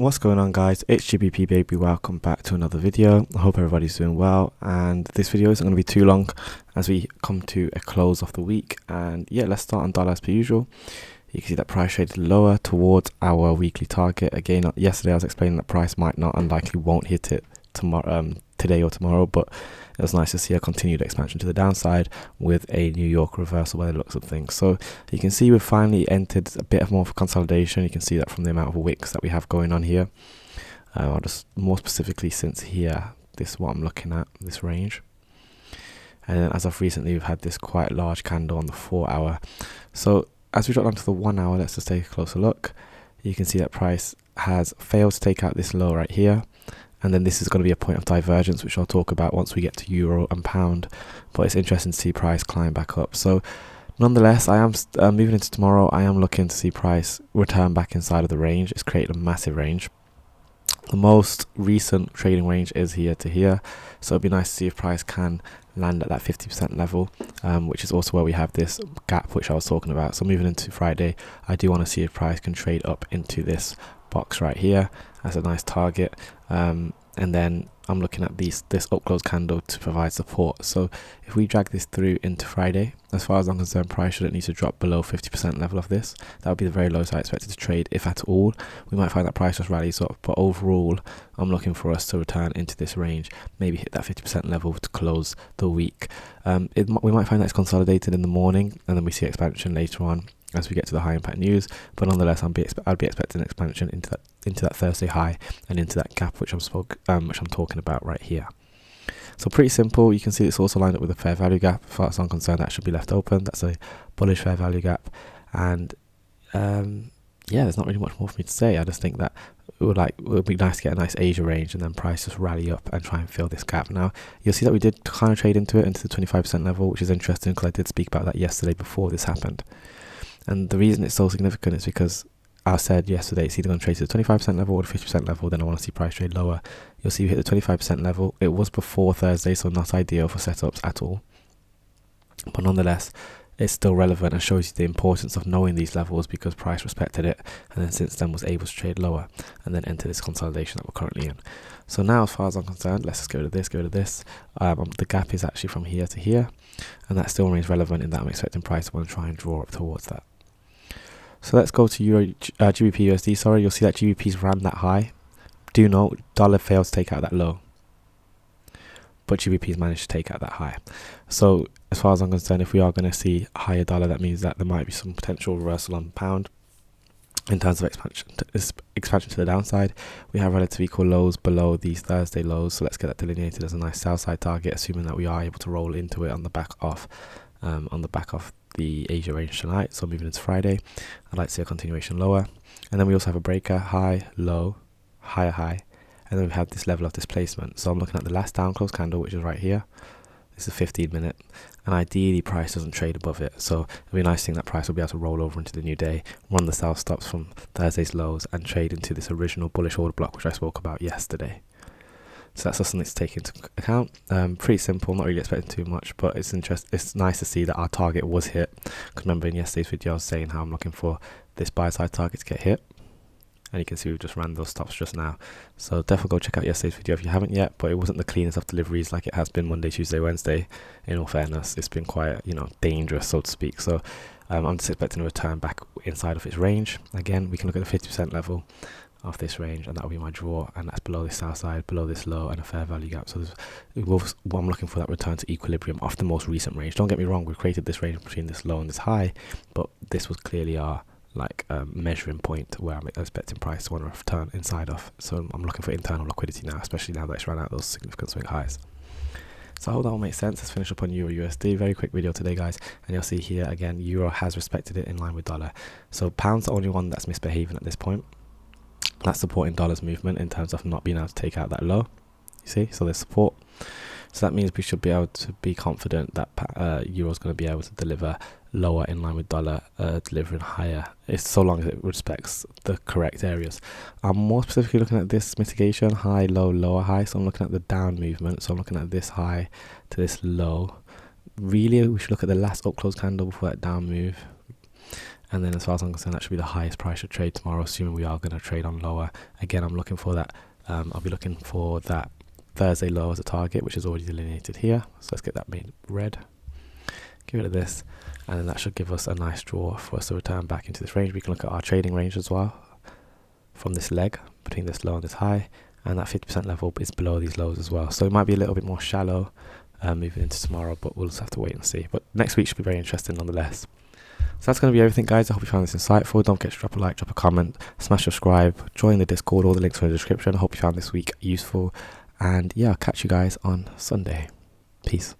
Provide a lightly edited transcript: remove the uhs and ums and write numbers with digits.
What's going on, guys? It's GBP baby. Welcome back to another video. I hope everybody's doing well, and this video isn't going to be too long as we come to a close of the week. And yeah, let's start on dollar as per usual. You can see that price traded lower towards our weekly target. Again, yesterday I was explaining that price might not, unlikely won't hit it tomorrow, today or tomorrow, but it was nice to see a continued expansion to the downside with a New York reversal by the looks of things. So you can see we've finally entered a bit of more of a consolidation. You can see that from the amount of wicks that we have going on here. Or just more specifically since here, this is what I'm looking at, this range. And then as of recently, we've had this quite large candle on the 4 hour. So as we drop down to the 1 hour, let's just take a closer look. You can see that price has failed to take out this low right here. And then this is going to be a point of divergence, which I'll talk about once we get to euro and pound. But it's interesting to see price climb back up. So nonetheless, I am moving into tomorrow. I am looking to see price return back inside of the range. It's created a massive range. The most recent trading range is here to here. So it'd be nice to see if price can land at that 50% level, which is also where we have this gap which I was talking about. So moving into Friday, I do want to see if price can trade up into this box right here as a nice target, and then I'm looking at this up close candle to provide support. So if we drag this through into Friday, as far as I'm concerned, price shouldn't need to drop below 50% level of this. That would be the very lowest I expected to trade, if at all. We might find that price just rallies up, but overall I'm looking for us to return into this range, maybe hit that 50% level to close the week. We might find that it's consolidated in the morning, and then we see expansion later on as we get to the high impact news. But nonetheless, I'd be expecting an expansion into that Thursday high and into that gap which I'm talking about right here. So pretty simple. You can see it's also lined up with a fair value gap. As far as I'm concerned, that should be left open. That's a bullish fair value gap, and yeah, there's not really much more for me to say. I just think that it would be nice to get a nice Asia range and then price just rally up and try and fill this gap. Now you'll see that we did kind of trade into the 25% level, which is interesting because I did speak about that yesterday before this happened. And the reason it's so significant is because I said yesterday it's either going to trade to the 25% level or the 50% level. Then I want to see price trade lower. You'll see we hit the 25% level. It was before Thursday, so not ideal for setups at all. But nonetheless, it's still relevant and shows you the importance of knowing these levels, because price respected it and then since then was able to trade lower and then enter this consolidation that we're currently in. So now, as far as I'm concerned, let's just go to this, the gap is actually from here to here, and that still remains relevant in that I'm expecting price to want to try and draw up towards that. So let's go to GBP USD. Sorry, you'll see that GBP's ran that high. Do note, dollar failed to take out that low, but GBP's managed to take out that high. So as far as I'm concerned, if we are going to see a higher dollar, that means that there might be some potential reversal on pound in terms of expansion to the downside. We have relatively equal lows below these Thursday lows, so let's get that delineated as a nice sell side target, assuming that we are able to roll into it on the back of the Asia range tonight. So moving into Friday, I'd like to see a continuation lower, and then we also have a breaker, high, low, higher, high, and then we have this level of displacement. So I'm looking at the last down close candle, which is right here. This is 15 minute, and ideally price doesn't trade above it. So it'll be a nice thing that price will be able to roll over into the new day, run the sell stops from Thursday's lows, and trade into this original bullish order block which I spoke about yesterday. So that's just something to take into account. Pretty simple, not really expecting too much, but it's nice to see that our target was hit. Because remember in yesterday's video I was saying how I'm looking for this buy side target to get hit, and you can see we've just ran those stops just now. So definitely go check out yesterday's video if you haven't yet. But it wasn't the cleanest of deliveries like it has been Monday, Tuesday, Wednesday. In all fairness, it's been quite dangerous, so to speak. So I'm just expecting a return back inside of its range. Again, we can look at the 50% level of this range, and that'll be my draw, and that's below this south side, below this low, and a fair value gap. So I'm looking for that return to equilibrium off the most recent range. Don't get me wrong, we created this range between this low and this high, but this was clearly our measuring point where I'm expecting price to want to return inside of. So I'm looking for internal liquidity now, especially now that it's run out those significant swing highs. So I hope that all makes sense. Let's finish up on Euro USD. Very quick video today, guys, and you'll see here again Euro has respected it in line with dollar. So pound's the only one that's misbehaving at this point. That's supporting dollar's movement in terms of not being able to take out that low. You see, so there's support. So that means we should be able to be confident that Euro's going to be able to deliver lower in line with dollar, delivering higher. It's so long as it respects the correct areas. I'm more specifically looking at this mitigation, high, low, lower, high. So I'm looking at the down movement. So I'm looking at this high to this low. Really, we should look at the last up close candle before that down move. And then as far as I'm concerned, that should be the highest price to trade tomorrow, assuming we are going to trade on lower. Again, I'm looking for that. I'll be looking for that Thursday low as a target, which is already delineated here. So let's get that made red. Give it a this, and then that should give us a nice draw for us to return back into this range. We can look at our trading range as well from this leg between this low and this high, and that 50% level is below these lows as well. So it might be a little bit more shallow moving into tomorrow, but we'll just have to wait and see. But next week should be very interesting nonetheless. So that's going to be everything, guys. I hope you found this insightful. Don't forget to drop a like, drop a comment, smash subscribe, join the Discord. All the links are in the description. I hope you found this week useful. And yeah, I'll catch you guys on Sunday. Peace.